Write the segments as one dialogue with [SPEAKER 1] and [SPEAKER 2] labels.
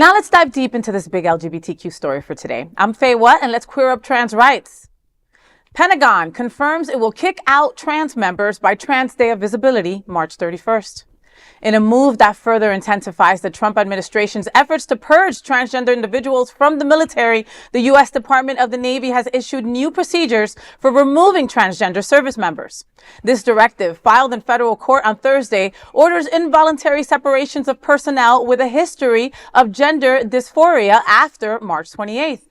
[SPEAKER 1] Now let's dive deep into this big LGBTQ story for today. I'm Faye What, and let's queer up trans rights. Pentagon confirms it will kick out trans members by Trans Day of Visibility, March 31st. In a move that further intensifies the Trump administration's efforts to purge transgender individuals from the military, the U.S. Department of the Navy has issued new procedures for removing transgender service members. This directive, filed in federal court on Thursday, orders involuntary separations of personnel with a history of gender dysphoria after March 28th.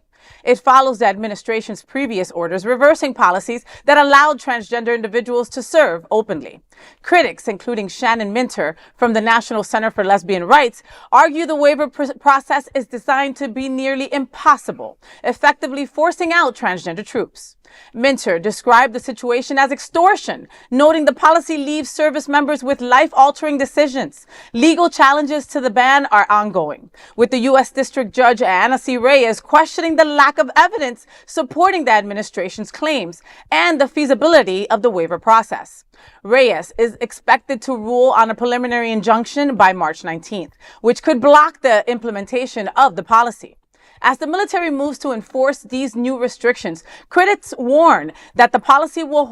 [SPEAKER 1] It follows the administration's previous orders reversing policies that allowed transgender individuals to serve openly. Critics, including Shannon Minter from the National Center for Lesbian Rights, argue the waiver process is designed to be nearly impossible, effectively forcing out transgender troops. Minter described the situation as extortion, noting the policy leaves service members with life-altering decisions. Legal challenges to the ban are ongoing, with the U.S. District Judge Anna C. Reyes questioning the lack of evidence supporting the administration's claims and the feasibility of the waiver process. Reyes is expected to rule on a preliminary injunction by March 19th, which could block the implementation of the policy. As the military moves to enforce these new restrictions, critics warn that the policy will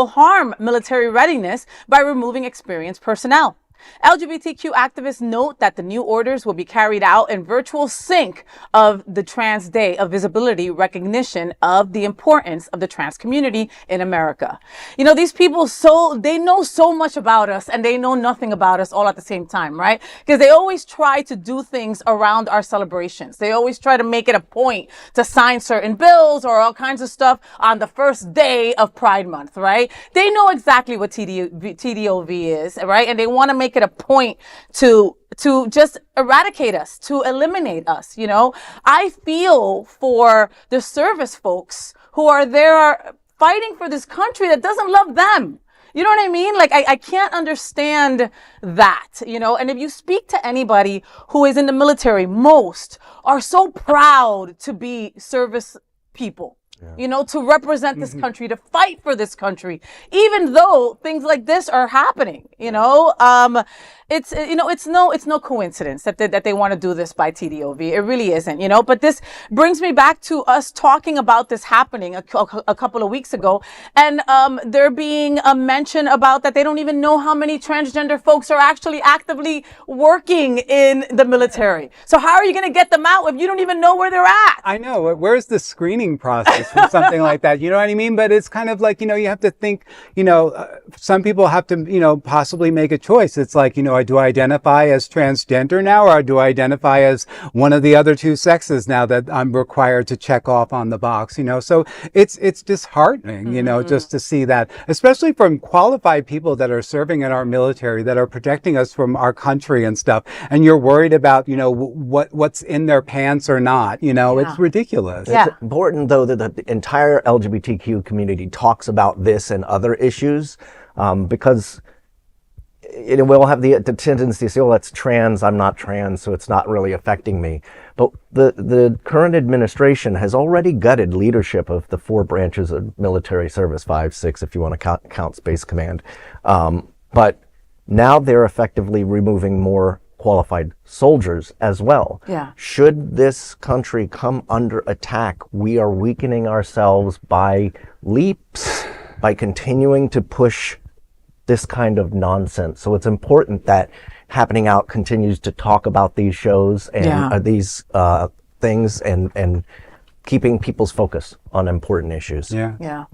[SPEAKER 1] harm military readiness by removing experienced personnel. LGBTQ activists note that the new orders will be carried out in virtual sync of the Trans Day of Visibility recognition of the importance of the trans community in America. You know, these people, they know so much about us and they know nothing about us all at the same time, right? Because they always try to do things around our celebrations. They always try to make it a point to sign certain bills or all kinds of stuff on the first day of Pride Month, right? They know exactly what TDOV is, right? And they want to make it a point to just eradicate us, to eliminate us. You know, I feel for the service folks who are there fighting for this country that doesn't love them. You know what I mean? Like, I can't understand that, you know, and if you speak to anybody who is in the military, most are so proud to be service people. Yeah. You know, to represent this country, to fight for this country, even though things like this are happening, you know, it's no coincidence that they want to do this by TDOV. It really isn't, you know, but this brings me back to us talking about this happening a couple of weeks ago. And, there being a mention about that they don't even know how many transgender folks are actually actively working in the military. So how are you going to get them out if you don't even know where they're at?
[SPEAKER 2] I know. Where's the screening process for something like that? You know what I mean? But it's kind of like, you know, you have to think, you know, some people have to, you know, possibly make a choice. It's like, you know, do I identify as transgender now, or do I identify as one of the other two sexes now that I'm required to check off on the box, you know? So it's disheartening, you know, just to see that, especially from qualified people that are serving in our military, that are protecting us from our country and stuff. And you're worried about, you know, what's in their pants or not, you know, It's ridiculous.
[SPEAKER 3] Yeah. It's important, though, that the entire LGBTQ community talks about this and other issues, because it will have the tendency to say, oh, that's trans, I'm not trans, so it's not really affecting me. But the current administration has already gutted leadership of the 4 branches of military service, 5, 6, if you want to count Space Command. But now they're effectively removing more qualified soldiers as well.
[SPEAKER 1] Yeah.
[SPEAKER 3] Should this country come under attack, we are weakening ourselves by leaps, by continuing to push this kind of nonsense. So it's important that Happening Out continues to talk about these shows and these things and keeping people's focus on important issues.
[SPEAKER 1] Yeah.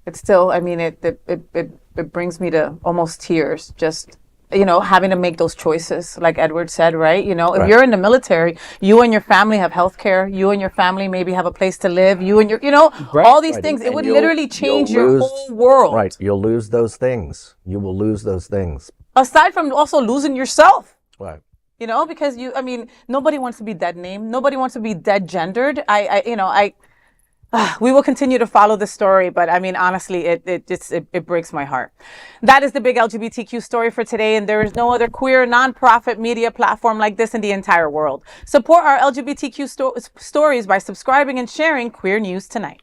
[SPEAKER 1] It's still, I mean, it brings me to almost tears, just, you know, having to make those choices, like Edward said, right? You know, if you're in the military, you and your family have health care, you and your family maybe have a place to live, you and your, you know, all these things, it would literally change your whole world.
[SPEAKER 3] Right, you'll lose those things. You will lose those things.
[SPEAKER 1] Aside from also losing yourself.
[SPEAKER 3] Right.
[SPEAKER 1] You know, because nobody wants to be dead named. Nobody wants to be dead gendered. We will continue to follow this story, but I mean, honestly, it breaks my heart. That is the big LGBTQ story for today, and there is no other queer nonprofit media platform like this in the entire world. Support our LGBTQ stories by subscribing and sharing Queer News Tonight.